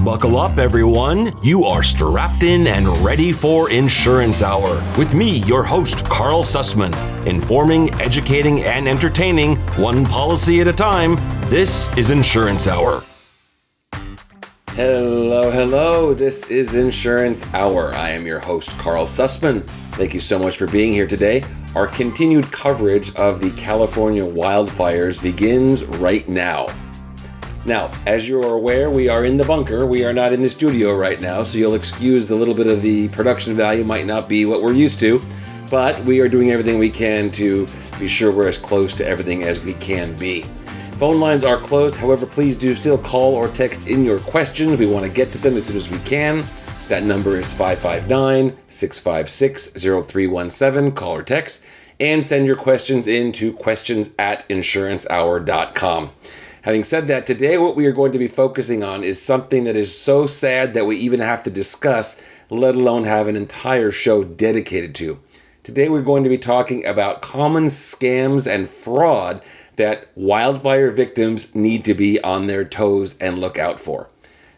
Buckle up, everyone. You are strapped in and ready for Insurance Hour with me, your host, Carl Sussman. Informing, educating, and entertaining, one policy at a time. This is Insurance Hour. Hello. This is Insurance Hour. I am your host, Carl Sussman. Thank you so much for being here today. Our continued coverage of the California wildfires begins right now. Now, as you're aware, we are in the bunker. We are not in the studio right now, so you'll excuse a little bit of the production value might not be what we're used to, but we are doing everything we can to be sure we're as close to everything as we can be. Phone lines are closed. However, please do still call or text in your questions. We want to get to them as soon as we can. That number is 559-656-0317. Call or text and send your questions in to questions@insurancehour.com. Having said that, today what we are going to be focusing on is something that is so sad that we even have to discuss, let alone have an entire show dedicated to. Today we're going to be talking about common scams and fraud that wildfire victims need to be on their toes and look out for.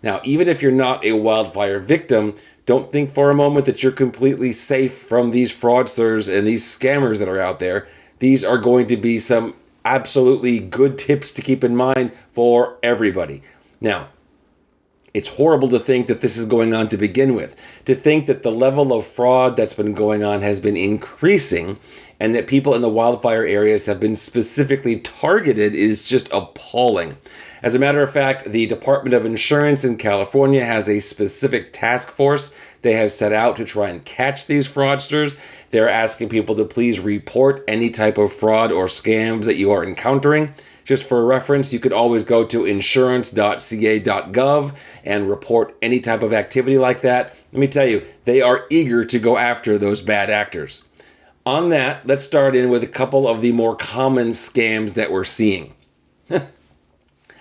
Now, even if you're not a wildfire victim, don't think for a moment that you're completely safe from these fraudsters and these scammers that are out there. These are going to be some absolutely good tips to keep in mind for everybody. Now, it's horrible to think that this is going on to begin with. To think that the level of fraud that's been going on has been increasing and that people in the wildfire areas have been specifically targeted is just appalling. As a matter of fact, the Department of Insurance in California has a specific task force they have set out to try and catch these fraudsters. They're asking people to please report any type of fraud or scams that you are encountering. Just for reference, you could always go to insurance.ca.gov and report any type of activity like that. Let me tell you, they are eager to go after those bad actors. On that, let's start in with a couple of the more common scams that we're seeing.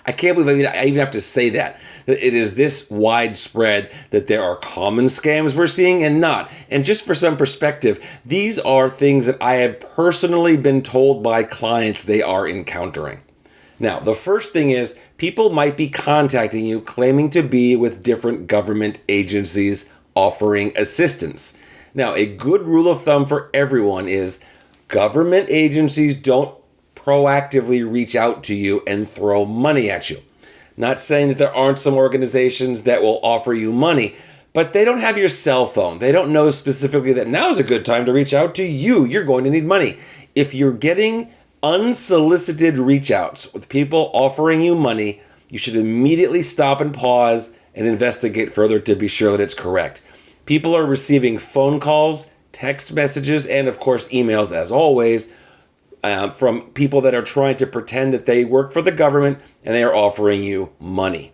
I can't believe I even have to say that it is this widespread that there are common scams we're seeing and not. And just for some perspective, these are things that I have personally been told by clients they are encountering. Now, the first thing is people might be contacting you claiming to be with different government agencies offering assistance. Now, a good rule of thumb for everyone is government agencies don't proactively reach out to you and throw money at you. Not saying that there aren't some organizations that will offer you money, but they don't have your cell phone. They don't know specifically that now's a good time to reach out to you. You're going to need money. If you're getting unsolicited reach outs with people offering you money, you should immediately stop and pause and investigate further to be sure that it's correct. People are receiving phone calls, text messages, and of course emails as always, from people that are trying to pretend that they work for the government and they are offering you money.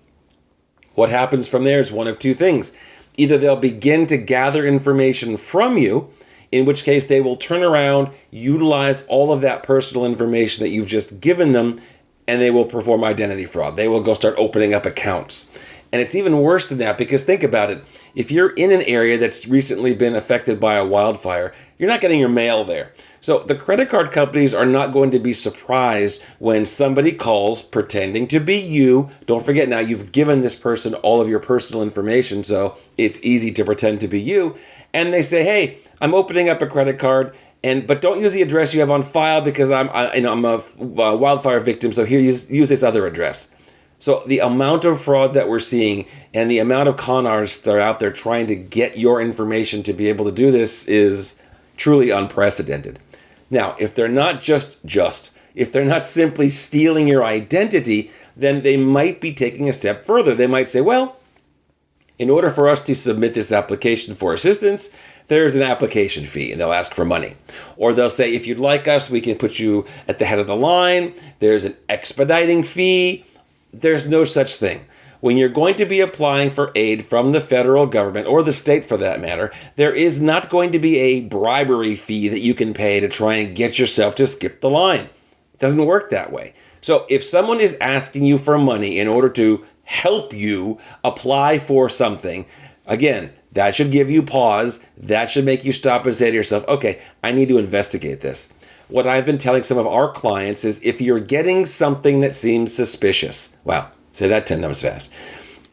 What happens from there is one of two things. Either they'll begin to gather information from you, in which case they will turn around, utilize all of that personal information that you've just given them, and they will perform identity fraud. They will go start opening up accounts. And it's even worse than that because think about it. If you're in an area that's recently been affected by a wildfire, you're not getting your mail there. So the credit card companies are not going to be surprised when somebody calls pretending to be you. Don't forget now, you've given this person all of your personal information, so it's easy to pretend to be you. And they say, hey, I'm opening up a credit card, but don't use the address you have on file because I'm a wildfire victim, so here, use this other address. So the amount of fraud that we're seeing and the amount of con artists that are out there trying to get your information to be able to do this is truly unprecedented. Now, if they're not if they're not simply stealing your identity, then they might be taking a step further. They might say, well, in order for us to submit this application for assistance, there's an application fee, and they'll ask for money. Or they'll say, if you'd like us, we can put you at the head of the line. There's an expediting fee. There's no such thing. When you're going to be applying for aid from the federal government, or the state for that matter, there is not going to be a bribery fee that you can pay to try and get yourself to skip the line. It doesn't work that way. So if someone is asking you for money in order to help you apply for something, again, that should give you pause. That should make you stop and say to yourself, okay, I need to investigate this. What I've been telling some of our clients is if you're getting something that seems suspicious, wow, say that 10 times fast.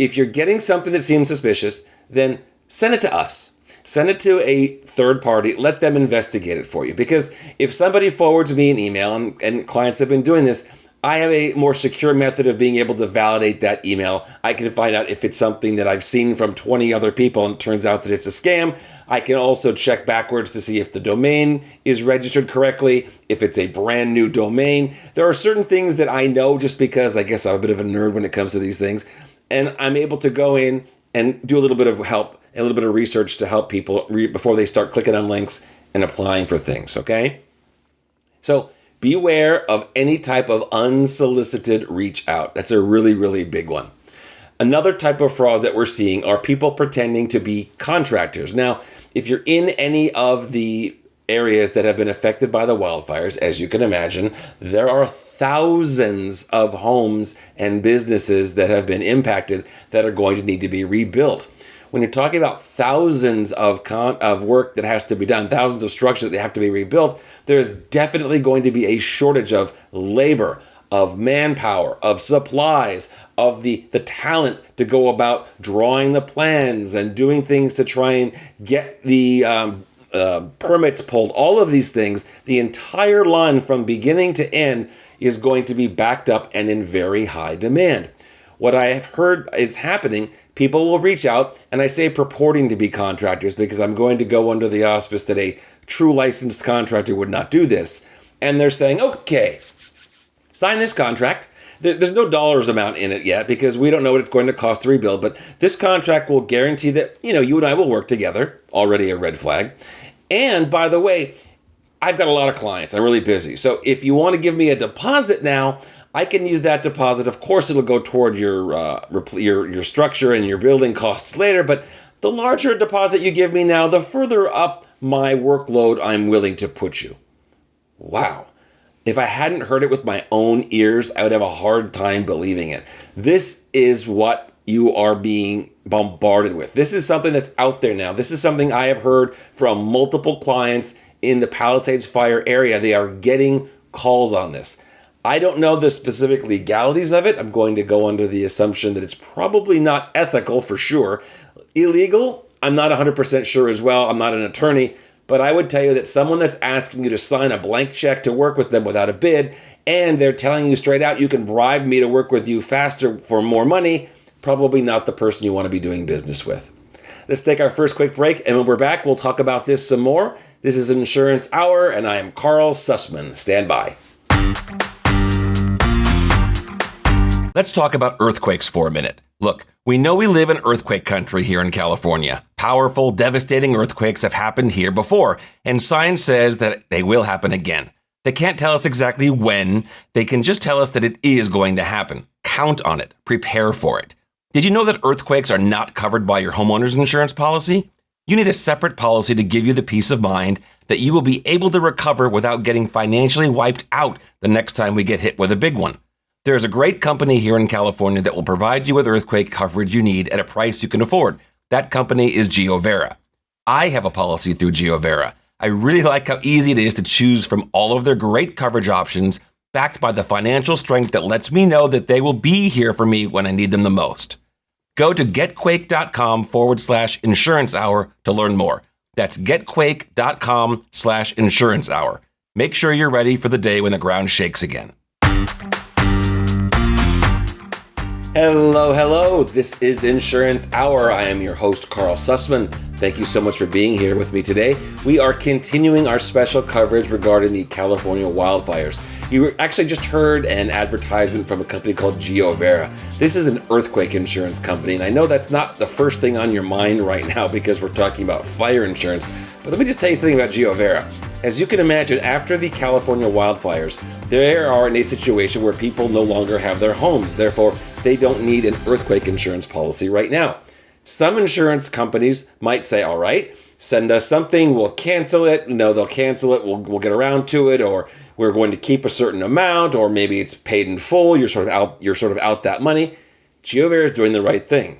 if you're getting something that seems suspicious, then send it to us. Send it to a third party. Let them investigate it for you. Because if somebody forwards me an email, and clients have been doing this, I have a more secure method of being able to validate that email. I can find out if it's something that I've seen from 20 other people and it turns out that it's a scam. I can also check backwards to see if the domain is registered correctly, if it's a brand new domain. There are certain things that I know just because I guess I'm a bit of a nerd when it comes to these things. And I'm able to go in and do a little bit of help, a little bit of research to help people before they start clicking on links and applying for things, okay? So beware of any type of unsolicited reach out. That's a really, really big one. Another type of fraud that we're seeing are people pretending to be contractors. Now, if you're in any of the areas that have been affected by the wildfires, as you can imagine, there are thousands of homes and businesses that have been impacted that are going to need to be rebuilt. When you're talking about thousands of work that has to be done, thousands of structures that have to be rebuilt, there's definitely going to be a shortage of labor, of manpower, of supplies, of the talent to go about drawing the plans and doing things to try and get the permits pulled. All of these things, the entire line from beginning to end is going to be backed up and in very high demand. What I have heard is happening, people will reach out, and I say purporting to be contractors because I'm going to go under the auspice that a true licensed contractor would not do this. And they're saying, okay, sign this contract. There's no dollars amount in it yet because we don't know what it's going to cost to rebuild, but this contract will guarantee that, you and I will work together. Already a red flag. And by the way, I've got a lot of clients. I'm really busy. So if you want to give me a deposit now, I can use that deposit. Of course, it'll go toward your structure and your building costs later, but the larger deposit you give me now, the further up my workload I'm willing to put you. Wow. If I hadn't heard it with my own ears, I would have a hard time believing it. This is what you are being bombarded with. This is something that's out there now. This is something I have heard from multiple clients in the Palisades fire area. They are getting calls on this. I don't know the specific legalities of it. I'm going to go under the assumption that it's probably not ethical for sure. Illegal, I'm not 100% sure as well. I'm not an attorney, but I would tell you that someone that's asking you to sign a blank check to work with them without a bid, and they're telling you straight out, you can bribe me to work with you faster for more money, probably not the person you want to be doing business with. Let's take our first quick break, and when we're back, we'll talk about this some more. This is Insurance Hour, and I am Carl Sussman. Stand by. Let's talk about earthquakes for a minute. Look, we know we live in earthquake country here in California. Powerful, devastating earthquakes have happened here before, and science says that they will happen again. They can't tell us exactly when, they can just tell us that it is going to happen. Count on it. Prepare for it. Did you know that earthquakes are not covered by your homeowner's insurance policy? You need a separate policy to give you the peace of mind that you will be able to recover without getting financially wiped out the next time we get hit with a big one. There's a great company here in California that will provide you with earthquake coverage you need at a price you can afford. That company is GeoVera. I have a policy through GeoVera. I really like how easy it is to choose from all of their great coverage options, backed by the financial strength that lets me know that they will be here for me when I need them the most. Go to getquake.com/insurance hour to learn more. That's getquake.com/insurance hour. Make sure you're ready for the day when the ground shakes again. Hello. This is Insurance Hour. I am your host, Carl Sussman. Thank you so much for being here with me today. We are continuing our special coverage regarding the California wildfires. You actually just heard an advertisement from a company called GeoVera. This is an earthquake insurance company, and I know that's not the first thing on your mind right now because we're talking about fire insurance, but let me just tell you something about GeoVera. As you can imagine, after the California wildfires, they are in a situation where people no longer have their homes. Therefore, they don't need an earthquake insurance policy right now. Some insurance companies might say, all right, send us something, we'll cancel it. No, they'll cancel it, we'll get around to it, or we're going to keep a certain amount, or maybe it's paid in full, you're sort of out that money. GeoVera is doing the right thing.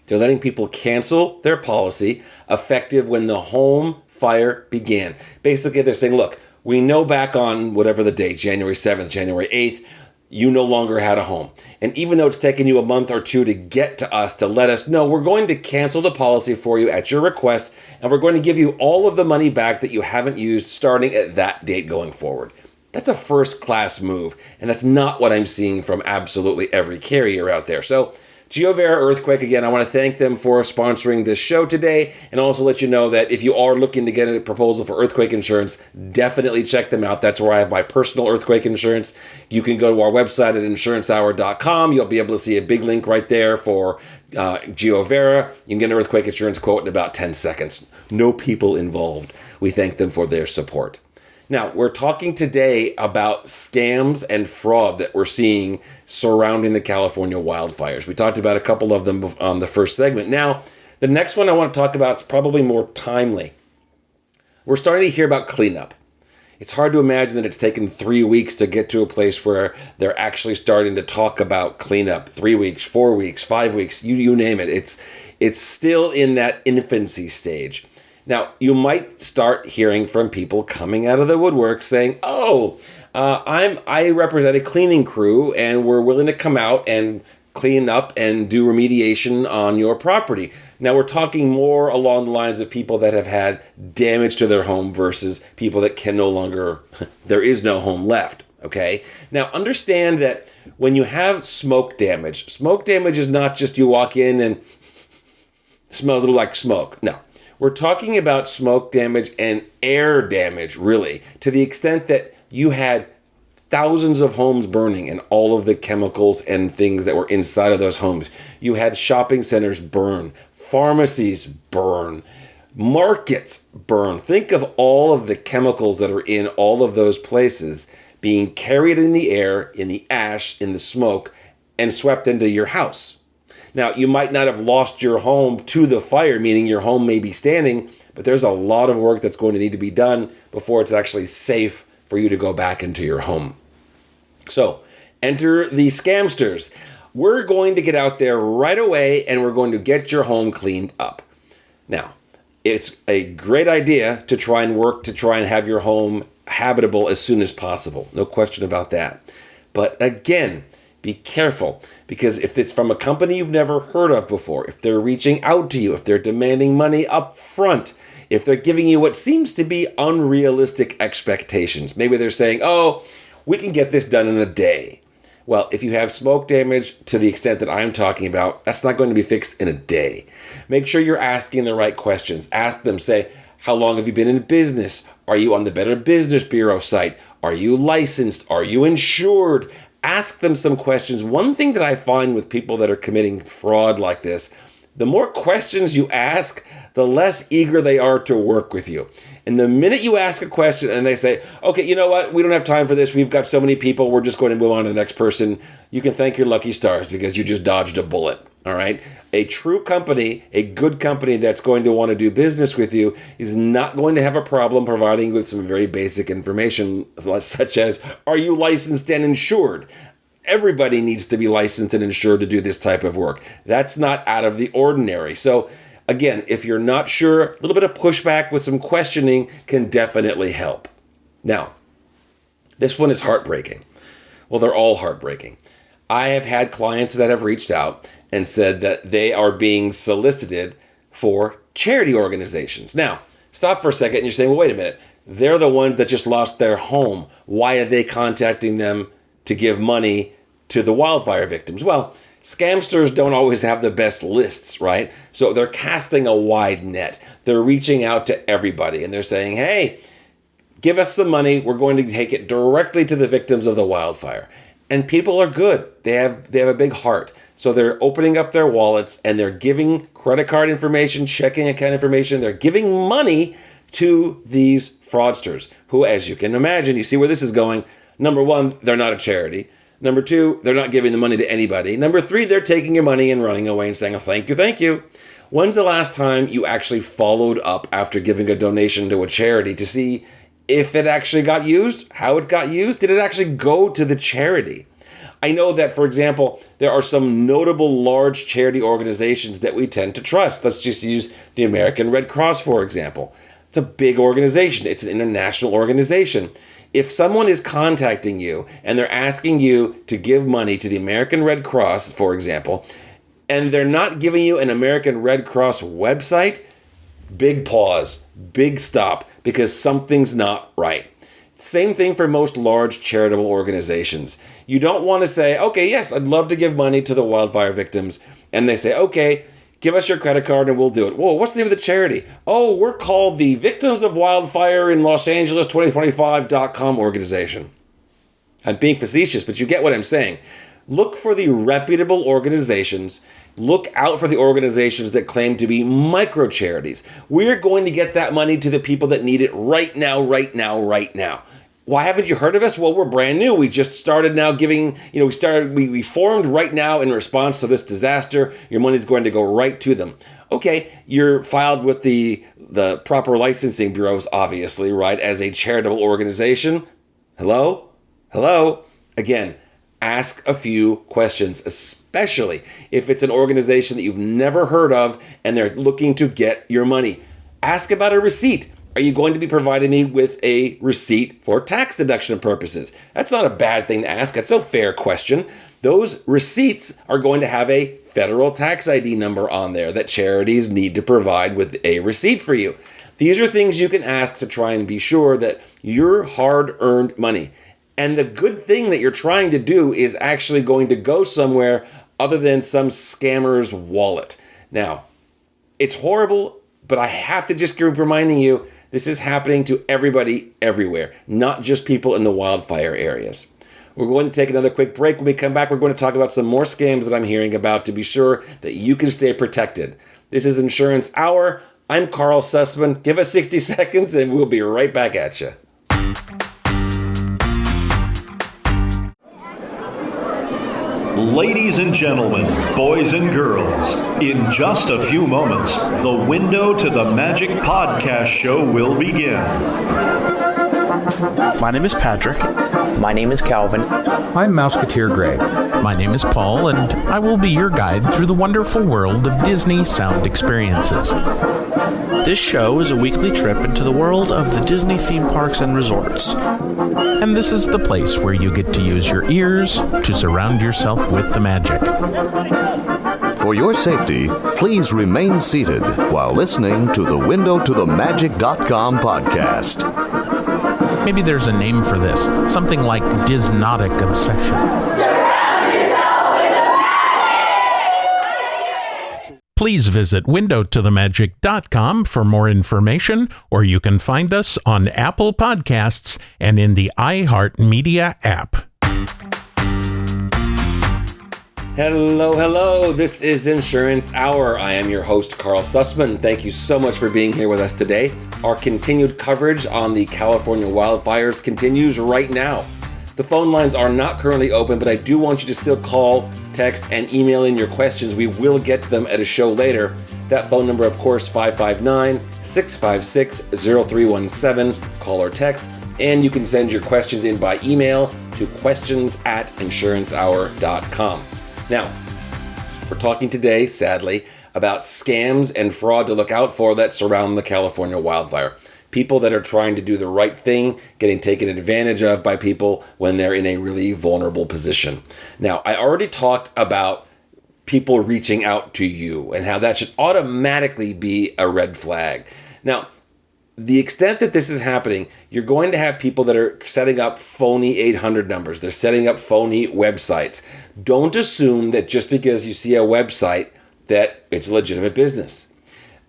They're letting people cancel their policy effective when the home fire began. Basically, they're saying, look, we know back on whatever the date, January 7th, January 8th, you no longer had a home. And even though it's taken you a month or two to get to us to let us know, we're going to cancel the policy for you at your request, and we're going to give you all of the money back that you haven't used starting at that date going forward. That's a first-class move, and that's not what I'm seeing from absolutely every carrier out there. So GeoVera Earthquake, again, I want to thank them for sponsoring this show today, and also let you know that if you are looking to get a proposal for earthquake insurance, definitely check them out. That's where I have my personal earthquake insurance. You can go to our website at insurancehour.com. You'll be able to see a big link right there for GeoVera. You can get an earthquake insurance quote in about 10 seconds. No people involved. We thank them for their support. Now, we're talking today about scams and fraud that we're seeing surrounding the California wildfires. We talked about a couple of them on the first segment. Now, the next one I want to talk about is probably more timely. We're starting to hear about cleanup. It's hard to imagine that it's taken 3 weeks to get to a place where they're actually starting to talk about cleanup. 3 weeks, 4 weeks, 5 weeks, you name it. It's still in that infancy stage. Now, you might start hearing from people coming out of the woodwork saying, I represent a cleaning crew and we're willing to come out and clean up and do remediation on your property. Now, we're talking more along the lines of people that have had damage to their home versus people that can no longer, there is no home left, okay? Now, understand that when you have smoke damage is not just you walk in and it smells a little like smoke. No. We're talking about smoke damage and air damage, really, to the extent that you had thousands of homes burning and all of the chemicals and things that were inside of those homes. You had shopping centers burn, pharmacies burn, markets burn. Think of all of the chemicals that are in all of those places being carried in the air, in the ash, in the smoke, and swept into your house. Now, you might not have lost your home to the fire, meaning your home may be standing, but there's a lot of work that's going to need to be done before it's actually safe for you to go back into your home. So, enter the scamsters. We're going to get out there right away and we're going to get your home cleaned up. Now, it's a great idea to try and have your home habitable as soon as possible. No question about that. But again, be careful, because if it's from a company you've never heard of before, if they're reaching out to you, if they're demanding money up front, if they're giving you what seems to be unrealistic expectations, maybe they're saying, we can get this done in a day. Well, if you have smoke damage to the extent that I'm talking about, that's not going to be fixed in a day. Make sure you're asking the right questions. Ask them, say, how long have you been in business? Are you on the Better Business Bureau site? Are you licensed? Are you insured? Ask them some questions. One thing that I find with people that are committing fraud like this, the more questions you ask, the less eager they are to work with you. And the minute you ask a question and they say, okay, you know what? We don't have time for this. We've got so many people. We're just going to move on to the next person. You can thank your lucky stars because you just dodged a bullet. All right. A true company, a good company that's going to want to do business with you is not going to have a problem providing you with some very basic information, such as, are you licensed and insured? Everybody needs to be licensed and insured to do this type of work. That's not out of the ordinary. So again, if you're not sure, a little bit of pushback with some questioning can definitely help. Now, this one is heartbreaking. Well, they're all heartbreaking. I have had clients that have reached out and said that they are being solicited for charity organizations. Now, stop for a second and you're saying, well, wait a minute. They're the ones that just lost their home. Why are they contacting them to give money to the wildfire victims? Well, scamsters don't always have the best lists, right? So they're casting a wide net. They're reaching out to everybody and they're saying, hey, give us some money. We're going to take it directly to the victims of the wildfire. And people are good. They have a big heart. So they're opening up their wallets and they're giving credit card information, checking account information. They're giving money to these fraudsters who, as you can imagine, you see where this is going. Number one, they're not a charity. Number two, they're not giving the money to anybody. Number three, they're taking your money and running away and saying, oh, thank you, thank you. When's the last time you actually followed up after giving a donation to a charity to see if it actually got used, how it got used? Did it actually go to the charity? I know that, for example, there are some notable large charity organizations that we tend to trust. Let's just use the American Red Cross, for example. It's a big organization. It's an international organization. If someone is contacting you and they're asking you to give money to the American Red Cross, for example, and they're not giving you an American Red Cross website, big pause, big stop, because something's not right. Same thing for most large charitable organizations. You don't want to say, okay, yes, I'd love to give money to the wildfire victims. And they say, okay, give us your credit card and we'll do it. Whoa, what's the name of the charity? Oh, we're called the Victims of Wildfire in Los Angeles 2025.com organization. I'm being facetious, but you get what I'm saying. Look for the reputable organizations. Look out for the organizations that claim to be micro charities. We're going to get that money to the people that need it right now, right now, right now. Why haven't you heard of us? Well, we're brand new. We just started now giving, we formed right now in response to this disaster. Your money's going to go right to them. Okay, you're filed with the proper licensing bureaus, obviously, right, as a charitable organization. Hello? Again, ask a few questions, especially if it's an organization that you've never heard of and they're looking to get your money. Ask about a receipt. Are you going to be providing me with a receipt for tax deduction purposes? That's not a bad thing to ask. That's a fair question. Those receipts are going to have a federal tax ID number on there that charities need to provide with a receipt for you. These are things you can ask to try and be sure that your hard-earned money and the good thing that you're trying to do is actually going to go somewhere other than some scammer's wallet. Now, it's horrible, but I have to just keep reminding you, this is happening to everybody everywhere, not just people in the wildfire areas. We're going to take another quick break. When we come back, we're going to talk about some more scams that I'm hearing about to be sure that you can stay protected. This is Insurance Hour. I'm Carl Sussman. Give us 60 seconds and we'll be right back at you. Ladies and gentlemen, boys and girls, in just a few moments, the Window to the Magic podcast show will begin. My name is Patrick. My name is Calvin. I'm Mouseketeer Gray. My name is Paul, and I will be your guide through the wonderful world of Disney sound experiences. This show is a weekly trip into the world of the Disney theme parks and resorts. And this is the place where you get to use your ears to surround yourself with the magic. For your safety, please remain seated while listening to the WindowToTheMagic.com podcast. Maybe there's a name for this, something like Disnotic obsession. Please visit WindowToTheMagic.com for more information, or you can find us on Apple Podcasts and in the iHeartMedia app. Hello. This is Insurance Hour. I am your host, Carl Sussman. Thank you so much for being here with us today. Our continued coverage on the California wildfires continues right now. The phone lines are not currently open, but I do want you to still call, text, and email in your questions. We will get to them at a show later. That phone number, of course, 559-656-0317. Call or text. And you can send your questions in by email to questions@insurancehour.com. Now, we're talking today, sadly, about scams and fraud to look out for that surround the California wildfire. People that are trying to do the right thing, getting taken advantage of by people when they're in a really vulnerable position. Now, I already talked about people reaching out to you and how that should automatically be a red flag. Now, the extent that this is happening, you're going to have people that are setting up phony 800 numbers. They're setting up phony websites. Don't assume that just because you see a website that it's a legitimate business.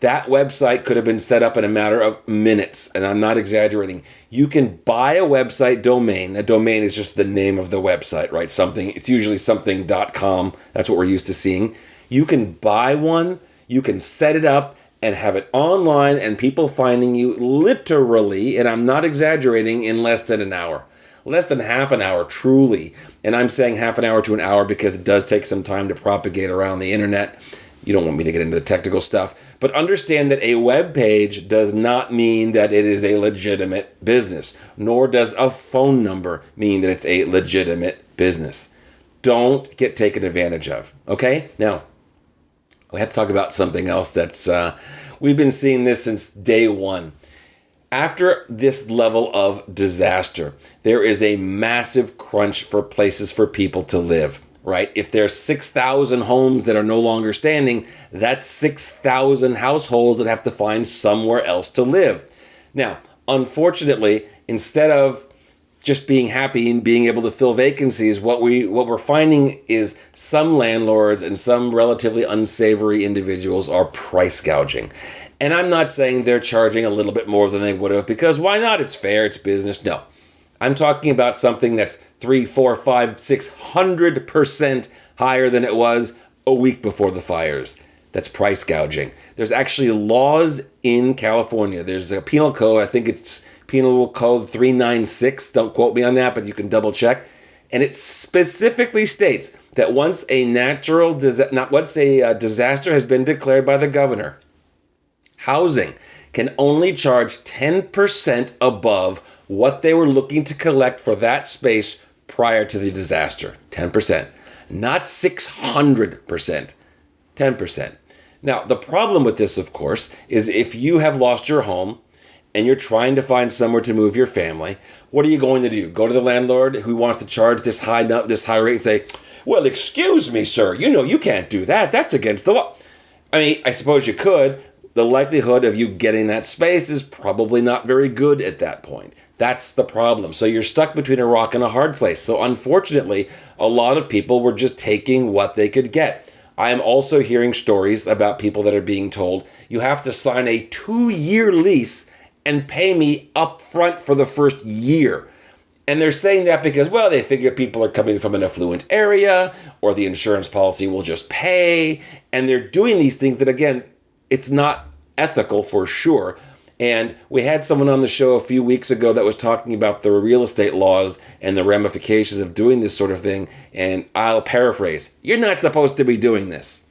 That website could have been set up in a matter of minutes, and I'm not exaggerating. You can buy a website domain. A domain is just the name of the website, right? It's usually something.com. That's what we're used to seeing. You can buy one, you can set it up, and have it online, and people finding you literally, and I'm not exaggerating, in less than an hour. Less than half an hour, truly. And I'm saying half an hour to an hour because it does take some time to propagate around the internet. You don't want me to get into the technical stuff, but understand that a web page does not mean that it is a legitimate business, nor does a phone number mean that it's a legitimate business. Don't get taken advantage of, okay? Now, we have to talk about something else that's, we've been seeing this since day one. After this level of disaster, there is a massive crunch for places for people to live, right? If there's 6,000 homes that are no longer standing, that's 6,000 households that have to find somewhere else to live. Now, unfortunately, instead of just being happy and being able to fill vacancies, what we're finding is some landlords and some relatively unsavory individuals are price gouging. And I'm not saying they're charging a little bit more than they would have, because why not? It's fair, it's business. No. I'm talking about something that's 3, 4, 5, 600% higher than it was a week before the fires. That's price gouging. There's actually laws in California. There's a penal code, I think it's Penal Code 396, don't quote me on that, but you can double check. And it specifically states that once a disaster has been declared by the governor, housing can only charge 10% above what they were looking to collect for that space prior to the disaster. 10%, not 600%, 10%. Now, the problem with this, of course, is if you have lost your home and you're trying to find somewhere to move your family, what are you going to do? Go to the landlord who wants to charge this high rate and say, well, excuse me, sir, you can't do that. That's against the law. I mean, I suppose you could. The likelihood of you getting that space is probably not very good at that point. That's the problem. So you're stuck between a rock and a hard place. So unfortunately, a lot of people were just taking what they could get. I am also hearing stories about people that are being told, you have to sign a 2-year lease and pay me up front for the first year. And they're saying that because, well, they figure people are coming from an affluent area, or the insurance policy will just pay. And they're doing these things that, again, it's not ethical for sure. And we had someone on the show a few weeks ago that was talking about the real estate laws and the ramifications of doing this sort of thing. And I'll paraphrase, you're not supposed to be doing this.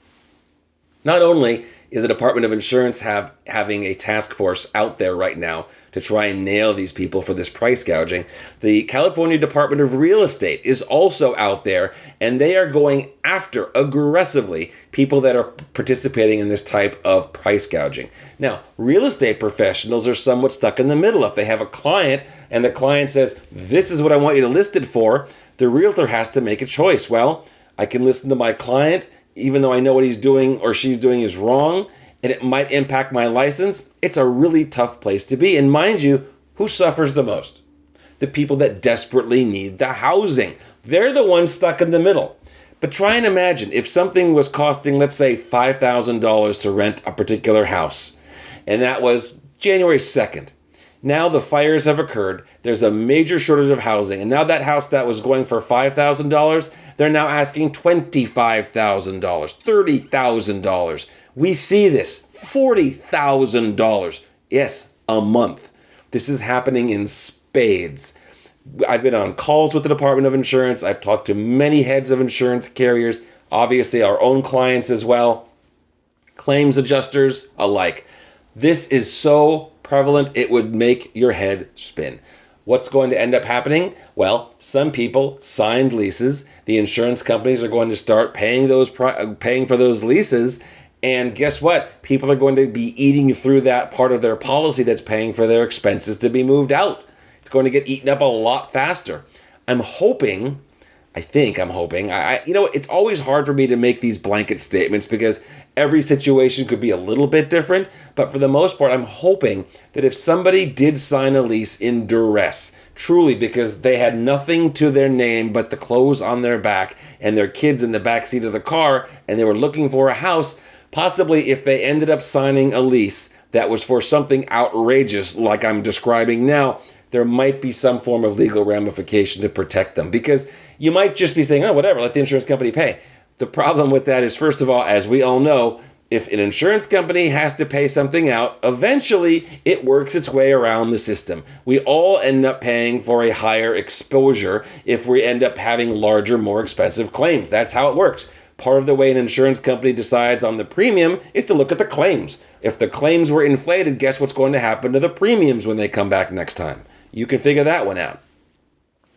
Not only is the Department of Insurance having a task force out there right now to try and nail these people for this price gouging, the California Department of Real Estate is also out there, and they are going after aggressively people that are participating in this type of price gouging. Now, real estate professionals are somewhat stuck in the middle. If they have a client and the client says, this is what I want you to list it for, the realtor has to make a choice. Well, I can listen to my client even though I know what he's doing or she's doing is wrong, and it might impact my license. It's a really tough place to be. And mind you, who suffers the most? The people that desperately need the housing. They're the ones stuck in the middle. But try and imagine if something was costing, let's say, $5,000 to rent a particular house, and that was January 2nd. Now the fires have occurred. There's a major shortage of housing. And now that house that was going for $5,000, they're now asking $25,000, $30,000. We see this, $40,000. Yes, a month. This is happening in spades. I've been on calls with the Department of Insurance. I've talked to many heads of insurance carriers, obviously our own clients as well, claims adjusters alike. This is so prevalent, it would make your head spin. What's going to end up happening? Well, some people signed leases. The insurance companies are going to start paying for those leases. And guess what? People are going to be eating through that part of their policy that's paying for their expenses to be moved out. It's going to get eaten up a lot faster. I'm hoping, it's always hard for me to make these blanket statements because every situation could be a little bit different. But for the most part, I'm hoping that if somebody did sign a lease in duress, truly because they had nothing to their name but the clothes on their back and their kids in the back seat of the car, and they were looking for a house, possibly if they ended up signing a lease that was for something outrageous like I'm describing now, there might be some form of legal ramification to protect them, because you might just be saying, oh, whatever, let the insurance company pay. The problem with that is, first of all, as we all know, if an insurance company has to pay something out, eventually it works its way around the system. We all end up paying for a higher exposure if we end up having larger, more expensive claims. That's how it works. Part of the way an insurance company decides on the premium is to look at the claims. If the claims were inflated, guess what's going to happen to the premiums when they come back next time? You can figure that one out.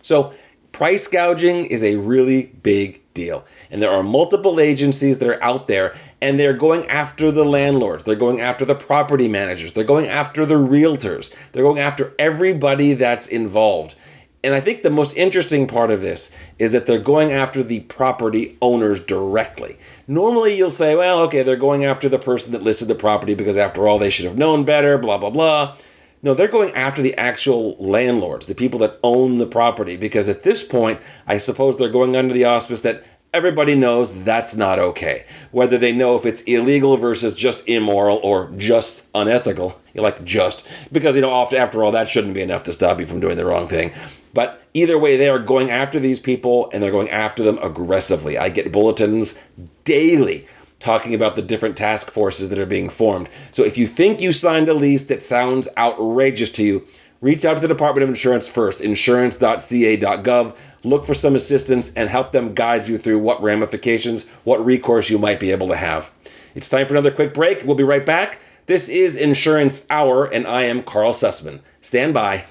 So Price gouging is a really big deal. And there are multiple agencies that are out there, and they're going after the landlords. They're going after the property managers. They're going after the realtors. They're going after everybody that's involved. And I think the most interesting part of this is that they're going after the property owners directly. Normally you'll say, well, okay, they're going after the person that listed the property because after all, they should have known better, blah, blah, blah. No, they're going after the actual landlords, the people that own the property, because at this point, I suppose they're going under the auspice that everybody knows that's not okay. Whether they know if it's illegal versus just immoral or just unethical, because, often after all, that shouldn't be enough to stop you from doing the wrong thing. But either way, they are going after these people, and they're going after them aggressively. I get bulletins daily talking about the different task forces that are being formed. So if you think you signed a lease that sounds outrageous to you, reach out to the Department of Insurance first, insurance.ca.gov, look for some assistance and help them guide you through what ramifications, what recourse you might be able to have. It's time for another quick break. We'll be right back. This is Insurance Hour, and I am Carl Sussman. Stand by.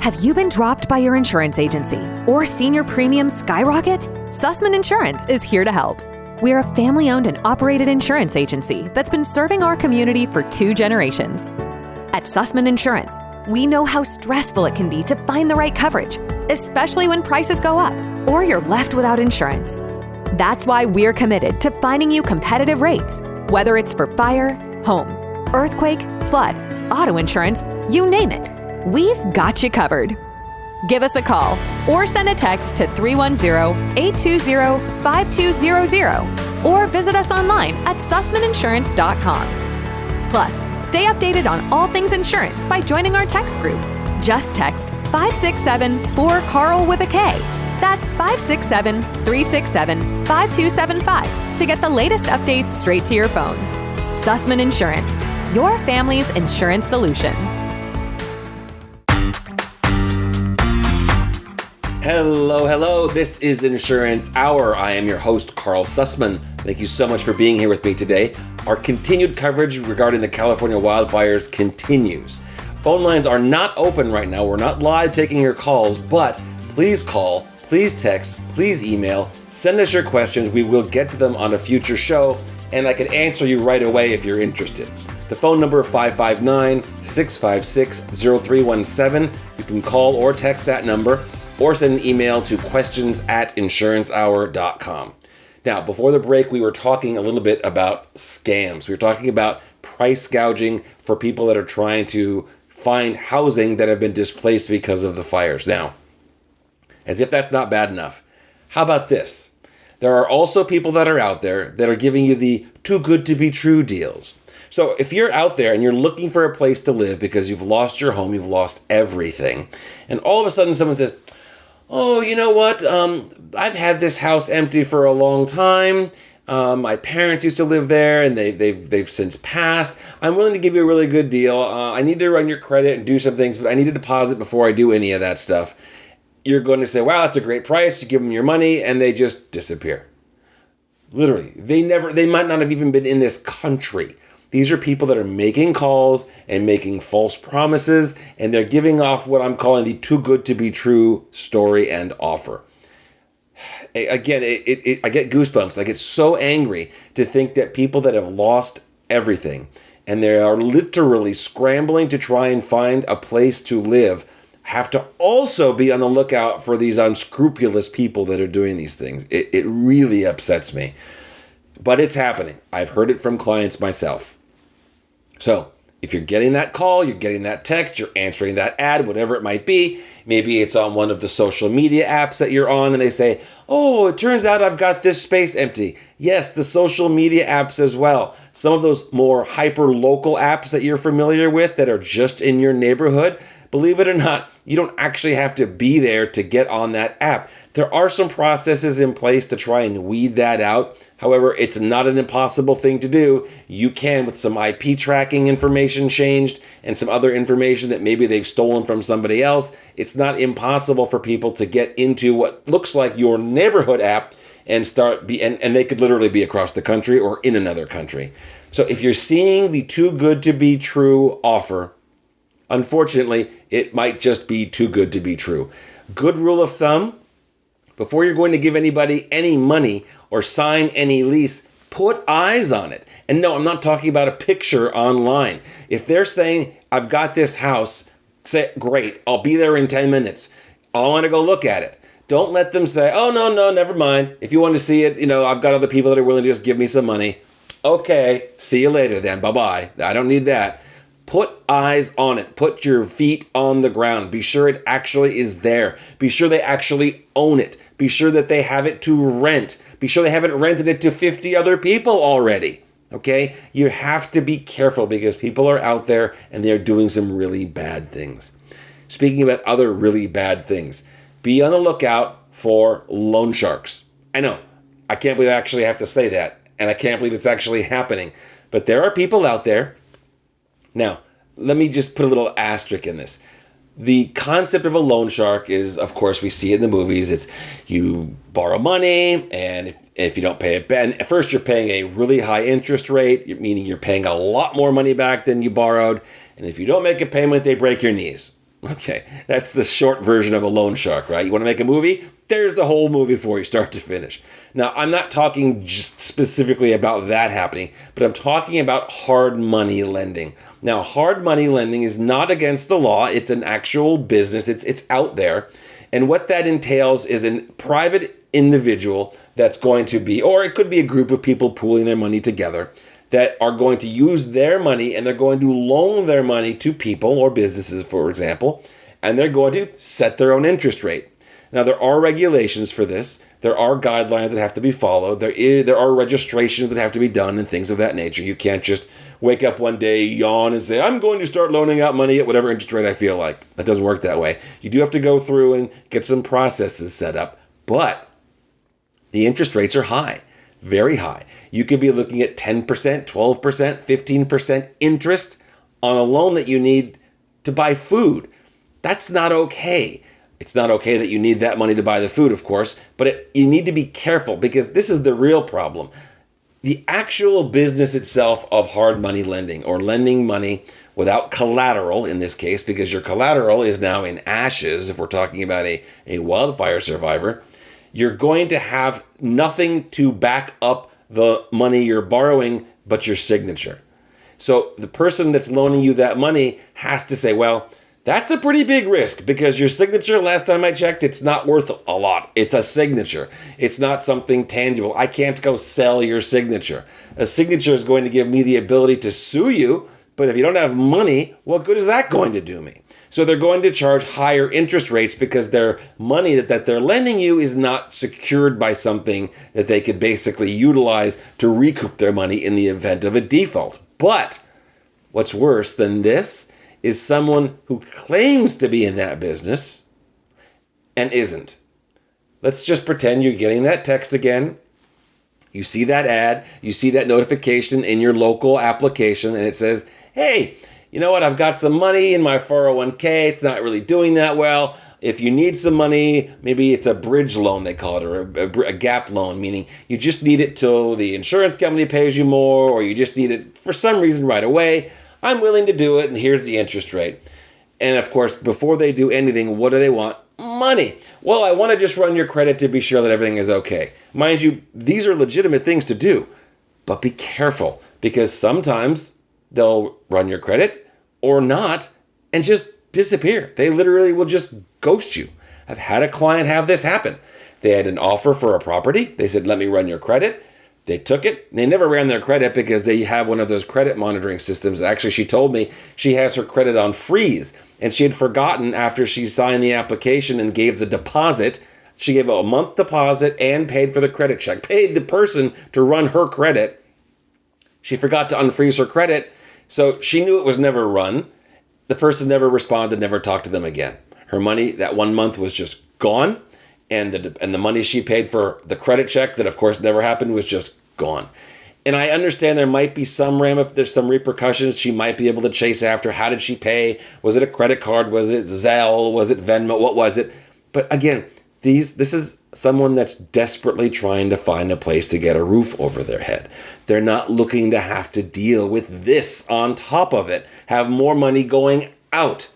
Have you been dropped by your insurance agency or seen your premiums skyrocket? Sussman Insurance is here to help. We're a family-owned and operated insurance agency that's been serving our community for 2 generations. At Sussman Insurance, we know how stressful it can be to find the right coverage, especially when prices go up or you're left without insurance. That's why we're committed to finding you competitive rates, whether it's for fire, home, earthquake, flood, auto insurance, you name it. We've got you covered. Give us a call or send a text to 310-820-5200 or visit us online at sussmaninsurance.com. Plus, stay updated on all things insurance by joining our text group. Just text 567-4CARL with a K. That's 567-367-5275 to get the latest updates straight to your phone. Sussman Insurance, your family's insurance solution. Hello. This is Insurance Hour. I am your host, Carl Sussman. Thank you so much for being here with me today. Our continued coverage regarding the California wildfires continues. Phone lines are not open right now. We're not live taking your calls, but please call, please text, please email, send us your questions. We will get to them on a future show, and I can answer you right away if you're interested. The phone number 559-656-0317. You can call or text that number, or send an email to questions@insurancehour.com. Now, before the break, we were talking a little bit about scams. We were talking about price gouging for people that are trying to find housing that have been displaced because of the fires. Now, as if that's not bad enough, how about this? There are also people that are out there that are giving you the too good to be true deals. So if you're out there and you're looking for a place to live because you've lost your home, you've lost everything, and all of a sudden someone says, oh, you know what? I've had this house empty for a long time. My parents used to live there, and they've since passed. I'm willing to give you a really good deal. I need to run your credit and do some things, but I need a deposit before I do any of that stuff. You're going to say, wow, that's a great price. You give them your money, and they just disappear. Literally, they might not have even been in this country. These are people that are making calls and making false promises, and they're giving off what I'm calling the too good to be true story and offer. Again, I get goosebumps. I get so angry to think that people that have lost everything and they are literally scrambling to try and find a place to live have to also be on the lookout for these unscrupulous people that are doing these things. It really upsets me. But it's happening. I've heard it from clients myself. So if you're getting that call, you're getting that text, you're answering that ad, whatever it might be, maybe it's on one of the social media apps that you're on and they say, oh, it turns out I've got this space empty. Yes, the social media apps as well. Some of those more hyper-local apps that you're familiar with that are just in your neighborhood, believe it or not, you don't actually have to be there to get on that app. There are some processes in place to try and weed that out. However, it's not an impossible thing to do. You can, with some IP tracking information changed and some other information that maybe they've stolen from somebody else, it's not impossible for people to get into what looks like your neighborhood app and and they could literally be across the country or in another country. So if you're seeing the too good to be true offer, Unfortunately, it might just be too good to be true. Good rule of thumb, before you're going to give anybody any money or sign any lease, put eyes on it. And no, I'm not talking about a picture online. If they're saying, I've got this house, say, great, I'll be there in 10 minutes. I want to go look at it. Don't let them say, oh, no, never mind. If you want to see it, I've got other people that are willing to just give me some money. Okay, see you later then. Bye-bye. I don't need that. Put eyes on it. Put your feet on the ground. Be sure it actually is there. Be sure they actually own it. Be sure that they have it to rent. Be sure they haven't rented it to 50 other people already. Okay? You have to be careful because people are out there and they're doing some really bad things. Speaking about other really bad things, be on the lookout for loan sharks. I know, I can't believe I actually have to say that, and I can't believe it's actually happening. But there are people out there. Now, let me just put a little asterisk in this. The concept of a loan shark is, of course, we see it in the movies. It's you borrow money, and if you don't pay it back, at first you're paying a really high interest rate, meaning you're paying a lot more money back than you borrowed. And if you don't make a payment, they break your knees. Okay, that's the short version of a loan shark, right? You want to make a movie? There's the whole movie for you, start to finish. Now, I'm not talking just specifically about that happening, but I'm talking about hard money lending. Now, hard money lending is not against the law. It's an actual business. It's out there. And what that entails is a private individual that's going to be, or it could be a group of people pooling their money together, that are going to use their money and they're going to loan their money to people or businesses, for example, and they're going to set their own interest rate. Now, there are regulations for this. There are guidelines that have to be followed. There are registrations that have to be done and things of that nature. You can't just wake up one day, yawn, and say, I'm going to start loaning out money at whatever interest rate I feel like. That doesn't work that way. You do have to go through and get some processes set up, but the interest rates are high. Very high. You could be looking at 10%, 12%, 15% interest on a loan that you need to buy food. That's not okay. It's not okay that you need that money to buy the food, of course, but you need to be careful because this is the real problem. The actual business itself of hard money lending, or lending money without collateral in this case, because your collateral is now in ashes if we're talking about a wildfire survivor, you're going to have nothing to back up the money you're borrowing but your signature. So the person that's loaning you that money has to say, well, that's a pretty big risk because your signature, last time I checked, it's not worth a lot. It's a signature. It's not something tangible. I can't go sell your signature. A signature is going to give me the ability to sue you, but if you don't have money, what good is that going to do me? So they're going to charge higher interest rates because their money that they're lending you is not secured by something that they could basically utilize to recoup their money in the event of a default. But what's worse than this is someone who claims to be in that business and isn't. Let's just pretend you're getting that text again. You see that ad, you see that notification in your local application, and it says, hey, you know what, I've got some money in my 401k, it's not really doing that well. If you need some money, maybe it's a bridge loan, they call it, or a gap loan, meaning you just need it till the insurance company pays you more, or you just need it for some reason right away. I'm willing to do it, and here's the interest rate. And of course, before they do anything, what do they want? Money. Well, I want to just run your credit to be sure that everything is okay. Mind you, these are legitimate things to do, but be careful because sometimes they'll run your credit or not and just disappear. They literally will just ghost you. I've had a client have this happen. They had an offer for a property. They said, let me run your credit. They took it. They never ran their credit because they have one of those credit monitoring systems. Actually, she told me she has her credit on freeze, and she had forgotten after she signed the application and gave the deposit. She gave a month deposit and paid for the credit check, paid the person to run her credit. She forgot to unfreeze her credit, so she knew it was never run. The person never responded, never talked to them again. Her money, that 1 month, was just gone. And the money she paid for the credit check that, of course, never happened was just gone. And I understand there might be there's some repercussions she might be able to chase after. How did she pay? Was it a credit card? Was it Zelle? Was it Venmo? What was it? But again, this is someone that's desperately trying to find a place to get a roof over their head. They're not looking to have to deal with this on top of it. Have more money going out.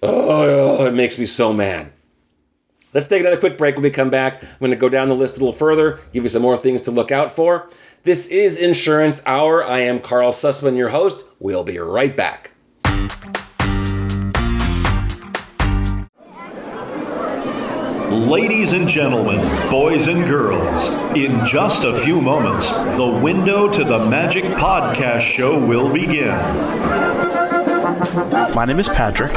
Oh, it makes me so mad. Let's take another quick break. When we come back, I'm going to go down the list a little further, give you some more things to look out for. This is Insurance Hour. I am Carl Sussman, your host. We'll be right back. Ladies and gentlemen, boys and girls, in just a few moments, the Window to the Magic podcast show will begin. My name is Patrick.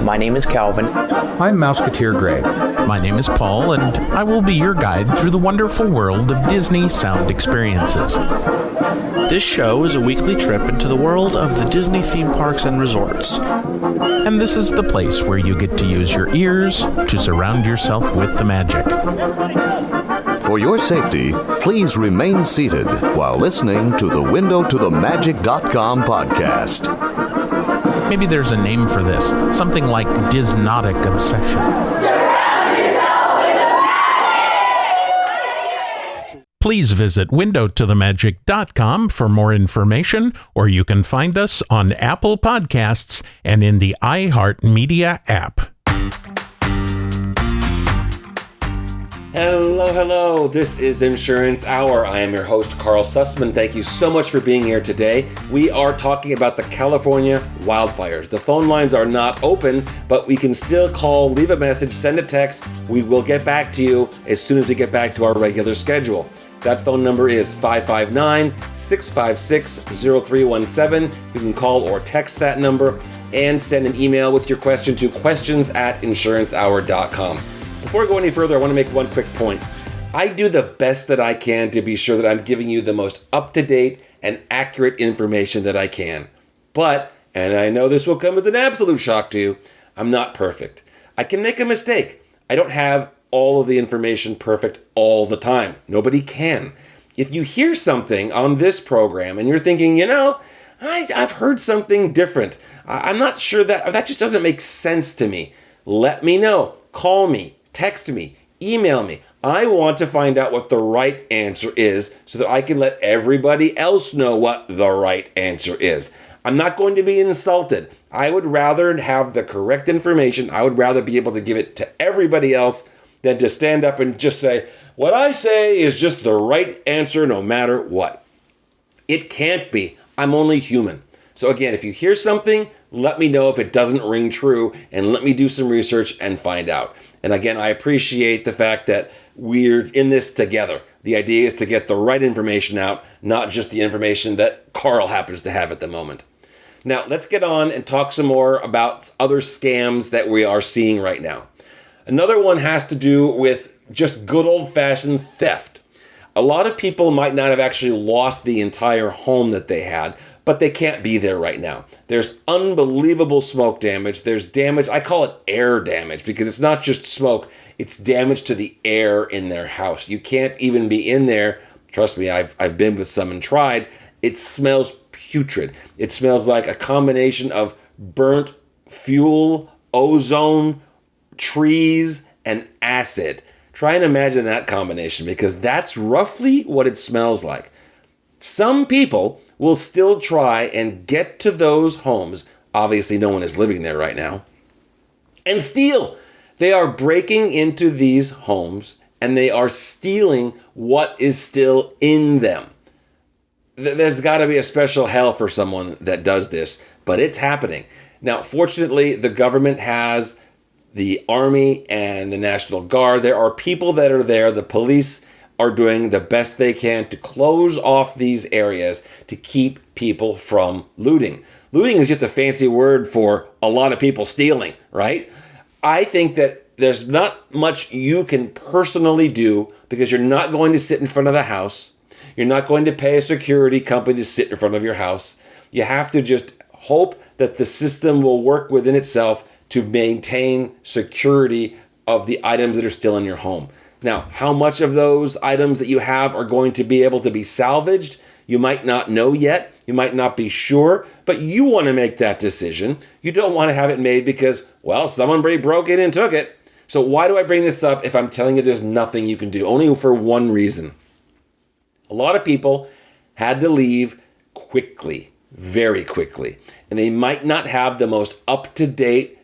My name is Calvin. I'm Mouseketeer Gray. My name is Paul, and I will be your guide through the wonderful world of Disney sound experiences. This show is a weekly trip into the world of the Disney theme parks and resorts. And this is the place where you get to use your ears to surround yourself with the magic. For your safety, please remain seated while listening to the WindowToTheMagic.com podcast. Maybe there's a name for this, something like Disnotic obsession. Please visit WindowToTheMagic.com for more information, or you can find us on Apple Podcasts and in the iHeartMedia app. Hello. This is Insurance Hour. I am your host, Carl Sussman. Thank you so much for being here today. We are talking about the California wildfires. The phone lines are not open, but we can still call, leave a message, send a text. We will get back to you as soon as we get back to our regular schedule. That phone number is 559-656-0317. You can call or text that number and send an email with your question to questions@insurancehour.com. Before I go any further, I want to make one quick point. I do the best that I can to be sure that I'm giving you the most up-to-date and accurate information that I can. But, and I know this will come as an absolute shock to you, I'm not perfect. I can make a mistake. I don't have all of the information perfect all the time. Nobody can. If you hear something on this program and you're thinking, I've heard something different. I'm not sure that just doesn't make sense to me. Let me know. Call me, text me, email me. I want to find out what the right answer is so that I can let everybody else know what the right answer is. I'm not going to be insulted. I would rather have the correct information. I would rather be able to give it to everybody else than to stand up and just say, what I say is just the right answer no matter what. It can't be. I'm only human. So again, if you hear something, let me know if it doesn't ring true and let me do some research and find out. And again, I appreciate the fact that we're in this together. The idea is to get the right information out, not just the information that Carl happens to have at the moment. Now, let's get on and talk some more about other scams that we are seeing right now. Another one has to do with just good old-fashioned theft. A lot of people might not have actually lost the entire home that they had, but they can't be there right now. There's unbelievable smoke damage. There's damage, I call it air damage, because it's not just smoke, it's damage to the air in their house. You can't even be in there. Trust me, I've been with some and tried. It smells putrid. It smells like a combination of burnt fuel, ozone, trees, and acid. Try and imagine that combination, because that's roughly what it smells like. Some people will still try and get to those homes. Obviously, no one is living there right now. And steal. They are breaking into these homes and they are stealing what is still in them. There's got to be a special hell for someone that does this, but it's happening. Now, fortunately, the government has the Army and the National Guard. There are people that are there. The police are doing the best they can to close off these areas to keep people from looting. Looting is just a fancy word for a lot of people stealing, right? I think that there's not much you can personally do because you're not going to sit in front of the house. You're not going to pay a security company to sit in front of your house. You have to just hope that the system will work within itself to maintain security of the items that are still in your home. Now, how much of those items that you have are going to be able to be salvaged, you might not know yet. You might not be sure, but you want to make that decision. You don't want to have it made because, well, somebody broke in and took it. So why do I bring this up if I'm telling you there's nothing you can do? Only for one reason. A lot of people had to leave quickly. very quickly. And they might not have the most up-to-date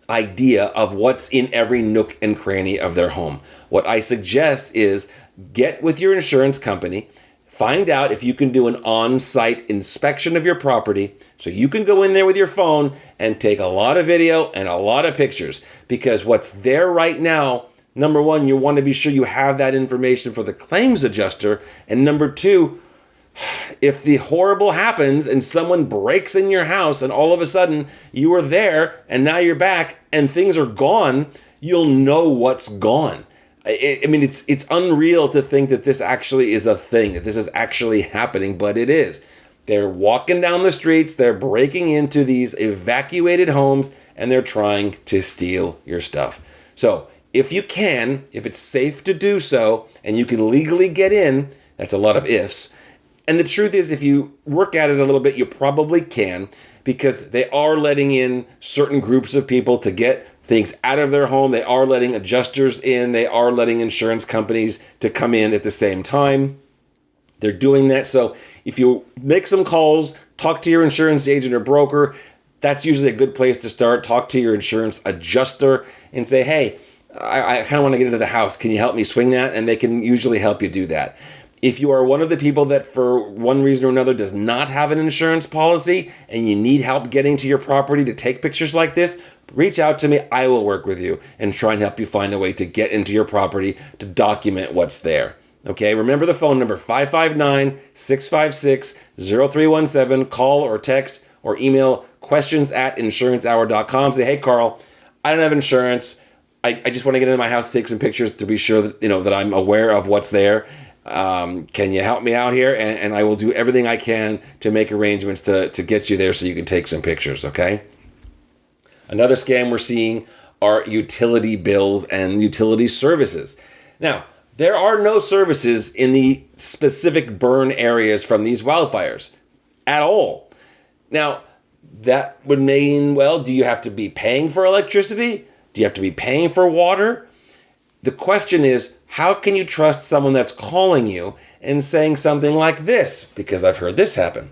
idea of what's in every nook and cranny of their home. What I suggest is get with your insurance company, find out if you can do an on-site inspection of your property so you can go in there with your phone and take a lot of video and a lot of pictures. Because what's there right now, number one, you want to be sure you have that information for the claims adjuster. And number two, if the horrible happens and someone breaks in your house and all of a sudden you were there and now you're back and things are gone, you'll know what's gone. I mean, it's unreal to think that this actually is a thing, that this is actually happening, but it is. They're walking down the streets, they're breaking into these evacuated homes, and they're trying to steal your stuff. So if you can, if it's safe to do so, and you can legally get in, that's a lot of ifs. And the truth is, if you work at it a little bit, you probably can, because they are letting in certain groups of people to get things out of their home. They are letting adjusters in. They are letting insurance companies to come in at the same time. They're doing that. So if you make some calls, talk to your insurance agent or broker, that's usually a good place to start. Talk to your insurance adjuster and say, hey, I kind of want to get into the house. Can you help me swing that? And they can usually help you do that. If you are one of the people that for one reason or another does not have an insurance policy and you need help getting to your property to take pictures like this, reach out to me. I will work with you and try and help you find a way to get into your property to document what's there. Okay, remember the phone number, 559-656-0317. Call or text or email questions@insurancehour.com. Say, hey, Carl, I don't have insurance. I just want to get into my house to take some pictures to be sure that, that I'm aware of what's there. Can you help me out here? And I will do everything I can to make arrangements to get you there so you can take some pictures, okay? Another scam we're seeing are utility bills and utility services. Now, there are no services in the specific burn areas from these wildfires at all. Now, that would mean, well, do you have to be paying for electricity? Do you have to be paying for water? The question is, how can you trust someone that's calling you and saying something like this? Because I've heard this happen.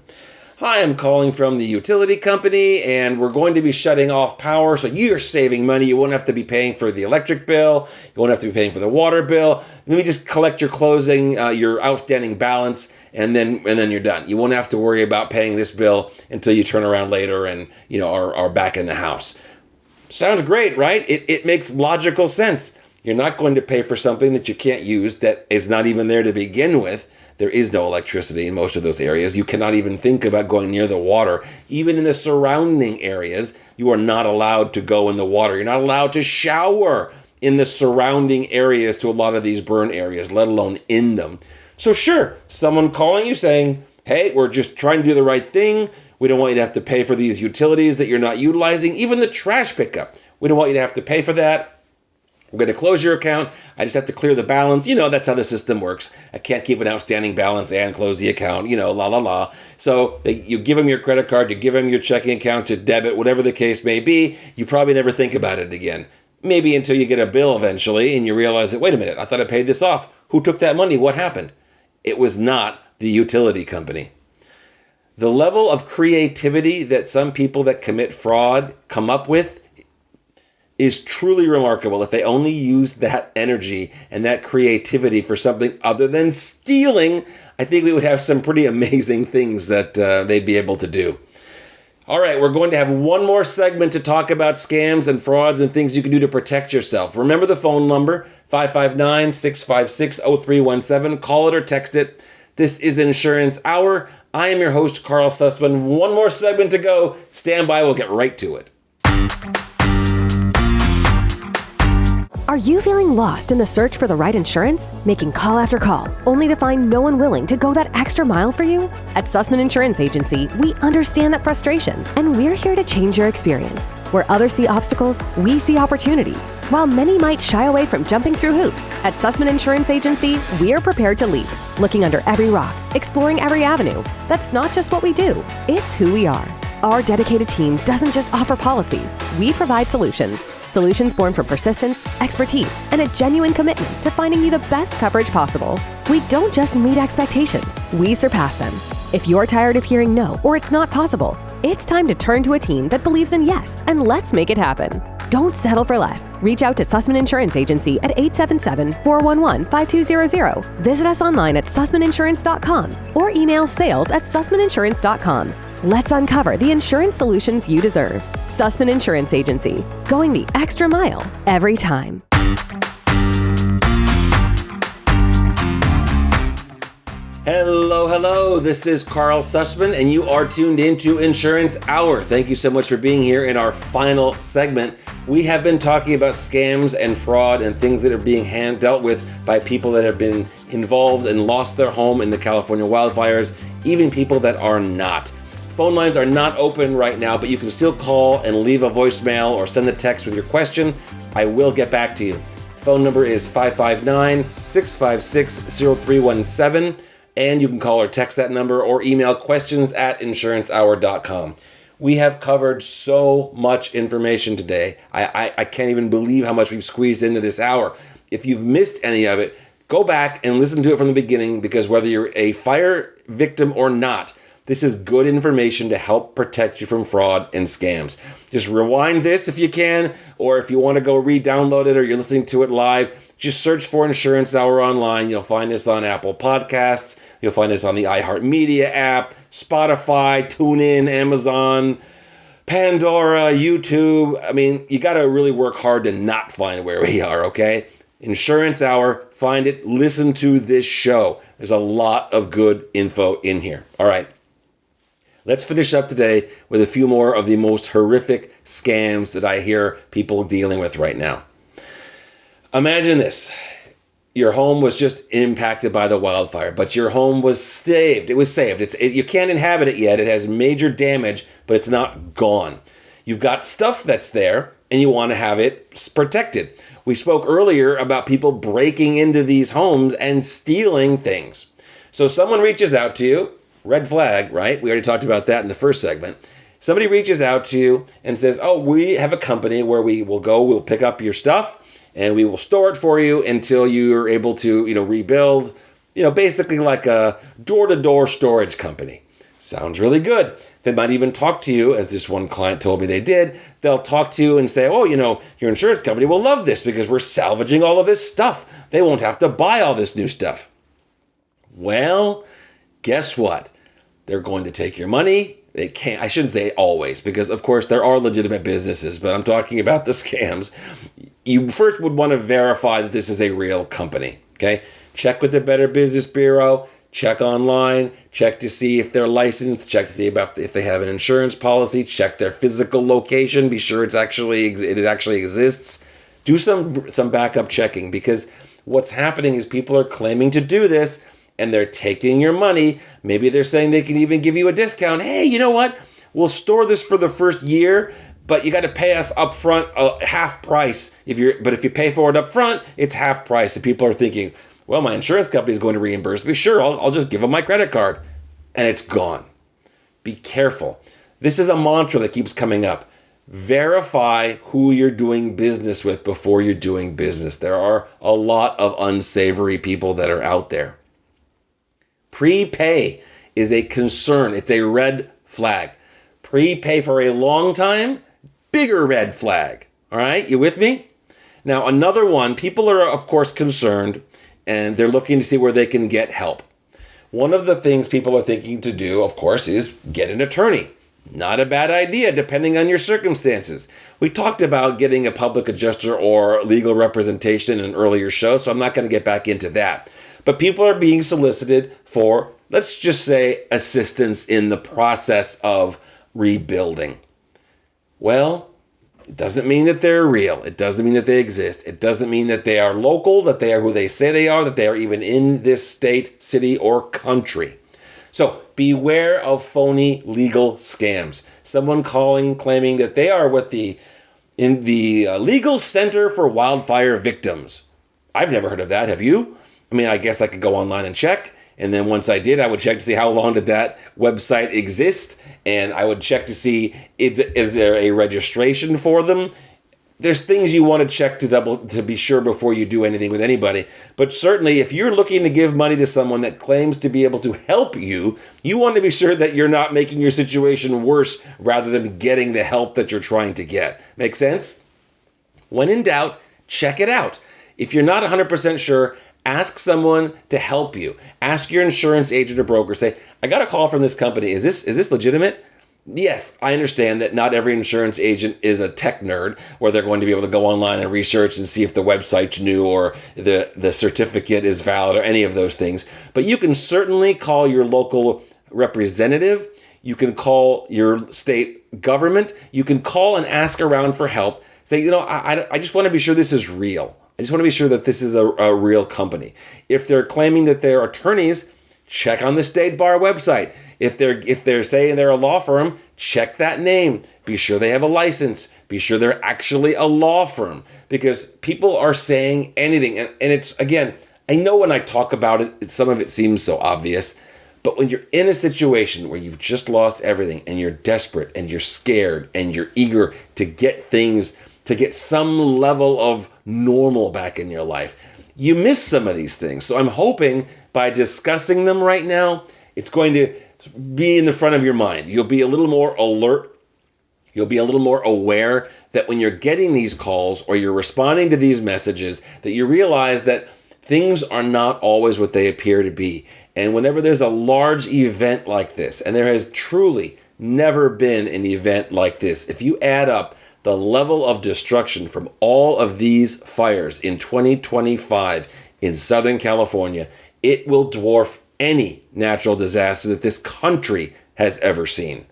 Hi, I'm calling from the utility company and we're going to be shutting off power, so you're saving money. You won't have to be paying for the electric bill. You won't have to be paying for the water bill. Let me just collect your your outstanding balance, and then you're done. You won't have to worry about paying this bill until you turn around later and are back in the house. Sounds great, right? It makes logical sense. You're not going to pay for something that you can't use, that is not even there to begin with. There is no electricity in most of those areas. You cannot even think about going near the water. Even in the surrounding areas, you are not allowed to go in the water. You're not allowed to shower in the surrounding areas to a lot of these burn areas, let alone in them. So sure, someone calling you saying, hey, we're just trying to do the right thing. We don't want you to have to pay for these utilities that you're not utilizing. Even the trash pickup, we don't want you to have to pay for that. We're going to close your account. I just have to clear the balance. That's how the system works. I can't keep an outstanding balance and close the account, la, la, la. So you give them your credit card, you give them your checking account to debit, whatever the case may be. You probably never think about it again. Maybe until you get a bill eventually and you realize that, wait a minute, I thought I paid this off. Who took that money? What happened? It was not the utility company. The level of creativity that some people that commit fraud come up with is truly remarkable. If they only use that energy and that creativity for something other than stealing, I think we would have some pretty amazing things that they'd be able to do. All right, we're going to have one more segment to talk about scams and frauds and things you can do to protect yourself. Remember the phone number, 559-656-0317. Call it or text it. This is Insurance Hour. I am your host, Carl Sussman. One more segment to go. Stand by, we'll get right to it. Are you feeling lost in the search for the right insurance? Making call after call, only to find no one willing to go that extra mile for you? At Sussman Insurance Agency, we understand that frustration, and we're here to change your experience. Where others see obstacles, we see opportunities. While many might shy away from jumping through hoops, at Sussman Insurance Agency, we're prepared to leap, looking under every rock, exploring every avenue. That's not just what we do, it's who we are. Our dedicated team doesn't just offer policies, we provide solutions. Solutions born from persistence, expertise, and a genuine commitment to finding you the best coverage possible. We don't just meet expectations, we surpass them. If you're tired of hearing no or it's not possible, it's time to turn to a team that believes in yes, and let's make it happen. Don't settle for less. Reach out to Sussman Insurance Agency at 877-411-5200. Visit us online at sussmaninsurance.com or email sales@sussmaninsurance.com. Let's uncover the insurance solutions you deserve. Sussman Insurance Agency, going the extra mile every time. Hello. This is Carl Sussman, and you are tuned into Insurance Hour. Thank you so much for being here in our final segment. We have been talking about scams and fraud and things that are being dealt with by people that have been involved and lost their home in the California wildfires, even people that are not. Phone lines are not open right now, but you can still call and leave a voicemail or send a text with your question. I will get back to you. Phone number is 559-656-0317. And you can call or text that number or email questions@insurancehour.com. We have covered so much information today. I can't even believe how much we've squeezed into this hour. If you've missed any of it, go back and listen to it from the beginning, because whether you're a fire victim or not, this is good information to help protect you from fraud and scams. Just rewind this if you can, or if you want to go re-download it or you're listening to it live, just search for Insurance Hour online. You'll find us on Apple Podcasts. You'll find us on the iHeartMedia app, Spotify, TuneIn, Amazon, Pandora, YouTube. I mean, you got to really work hard to not find where we are, okay? Insurance Hour, find it, listen to this show. There's a lot of good info in here. All right. Let's finish up today with a few more of the most horrific scams that I hear people dealing with right now. Imagine this. Your home was just impacted by the wildfire, but your home was saved. It was saved. You can't inhabit it yet. It has major damage, but it's not gone. You've got stuff that's there, and you want to have it protected. We spoke earlier about people breaking into these homes and stealing things. So someone reaches out to you, red flag, right? We already talked about that in the first segment. Somebody reaches out to you and says, oh, we have a company where we'll pick up your stuff, and we will store it for you until you're able to, rebuild, basically like a door-to-door storage company. Sounds really good. They might even talk to you, as this one client told me they did. They'll talk to you and say, oh, your insurance company will love this because we're salvaging all of this stuff. They won't have to buy all this new stuff. Well, guess what? They're going to take your money. They can't, I shouldn't say always, because of course there are legitimate businesses, but I'm talking about the scams. You first would want to verify that this is a real company, okay? Check with the Better Business Bureau, check online, check to see if they're licensed, check to see about if they have an insurance policy, check their physical location, be sure it actually exists. Do some backup checking, because what's happening is people are claiming to do this and they're taking your money. Maybe they're saying they can even give you a discount. Hey, you know what? We'll store this for the first year, but you got to pay us up front half price. But if you pay for it up front, it's half price. And people are thinking, well, my insurance company is going to reimburse me. Sure, I'll just give them my credit card. And it's gone. Be careful. This is a mantra that keeps coming up. Verify who you're doing business with before you're doing business. There are a lot of unsavory people that are out there. Prepay is a concern. It's a red flag. Prepay for a long time, bigger red flag. All right, you with me? Now, another one, people are, of course, concerned, and they're looking to see where they can get help. One of the things people are thinking to do, of course, is get an attorney. Not a bad idea, depending on your circumstances. We talked about getting a public adjuster or legal representation in an earlier show, so I'm not going to get back into that. But people are being solicited for, let's just say, assistance in the process of rebuilding. Well, it doesn't mean that they're real. It doesn't mean that they exist. It doesn't mean that they are local, that they are who they say they are, that they are even in this state, city, or country. So beware of phony legal scams. Someone claiming that they are in the Legal Center for Wildfire Victims. I've never heard of that. Have you? I mean, I guess I could go online and check. And then once I did, I would check to see how long did that website exist. And I would check to see, is there a registration for them? there's things you want to check to be sure before you do anything with anybody. But certainly, if you're looking to give money to someone that claims to be able to help you, you want to be sure that you're not making your situation worse rather than getting the help that you're trying to get. Make sense? When in doubt, check it out. If you're not 100% sure, ask someone to help you. Ask your insurance agent or broker. Say, I got a call from this company. Is this legitimate? Yes, I understand that not every insurance agent is a tech nerd where they're going to be able to go online and research and see if the website's new or the certificate is valid or any of those things. But you can certainly call your local representative. You can call your state government. You can call and ask around for help. Say, I just want to be sure this is real. I just want to be sure that this is a real company. If they're claiming that they're attorneys, check on the state bar website. If they're saying they're a law firm, check that name. Be sure they have a license. Be sure they're actually a law firm, because people are saying anything. And it's, again, I know when I talk about it, some of it seems so obvious, but when you're in a situation where you've just lost everything and you're desperate and you're scared and you're eager to get things, to get some level of normal back in your life, you miss some of these things. So I'm hoping by discussing them right now, it's going to be in the front of your mind. You'll be a little more alert. You'll be a little more aware that when you're getting these calls or you're responding to these messages, that you realize that things are not always what they appear to be. And whenever there's a large event like this, and there has truly never been an event like this, if you add up the level of destruction from all of these fires in 2025 in Southern California, it will dwarf any natural disaster that this country has ever seen.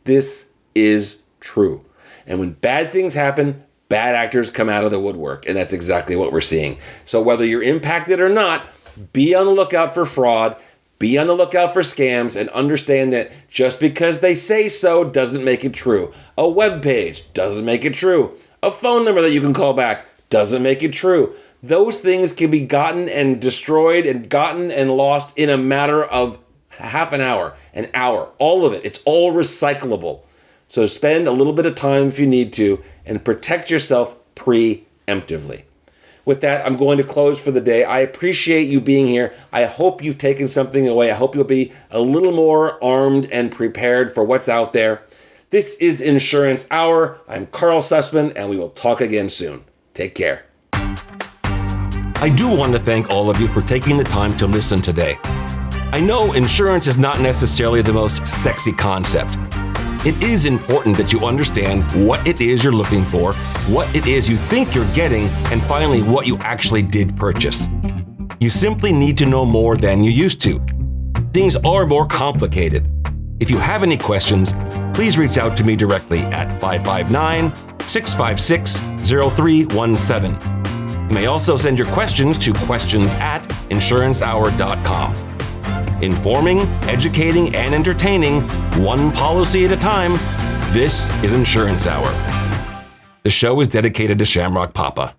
This is true. And when bad things happen, bad actors come out of the woodwork. And that's exactly what we're seeing. So whether you're impacted or not, be on the lookout for fraud, be on the lookout for scams, and understand that just because they say so doesn't make it true. A web page doesn't make it true. A phone number that you can call back doesn't make it true. Those things can be gotten and destroyed and gotten and lost in a matter of half an hour, all of it. It's all recyclable. So spend a little bit of time if you need to and protect yourself preemptively. With that, I'm going to close for the day. I appreciate you being here. I hope you've taken something away. I hope you'll be a little more armed and prepared for what's out there. This is Insurance Hour. I'm Carl Sussman, and we will talk again soon. Take care. I do want to thank all of you for taking the time to listen today. I know insurance is not necessarily the most sexy concept. It is important that you understand what it is you're looking for, what it is you think you're getting, and finally, what you actually did purchase. You simply need to know more than you used to. Things are more complicated. If you have any questions, please reach out to me directly at 559-656-0317. You may also send your questions to questions@insurancehour.com. Informing, educating, and entertaining, one policy at a time, this is Insurance Hour. The show is dedicated to Shamrock Papa.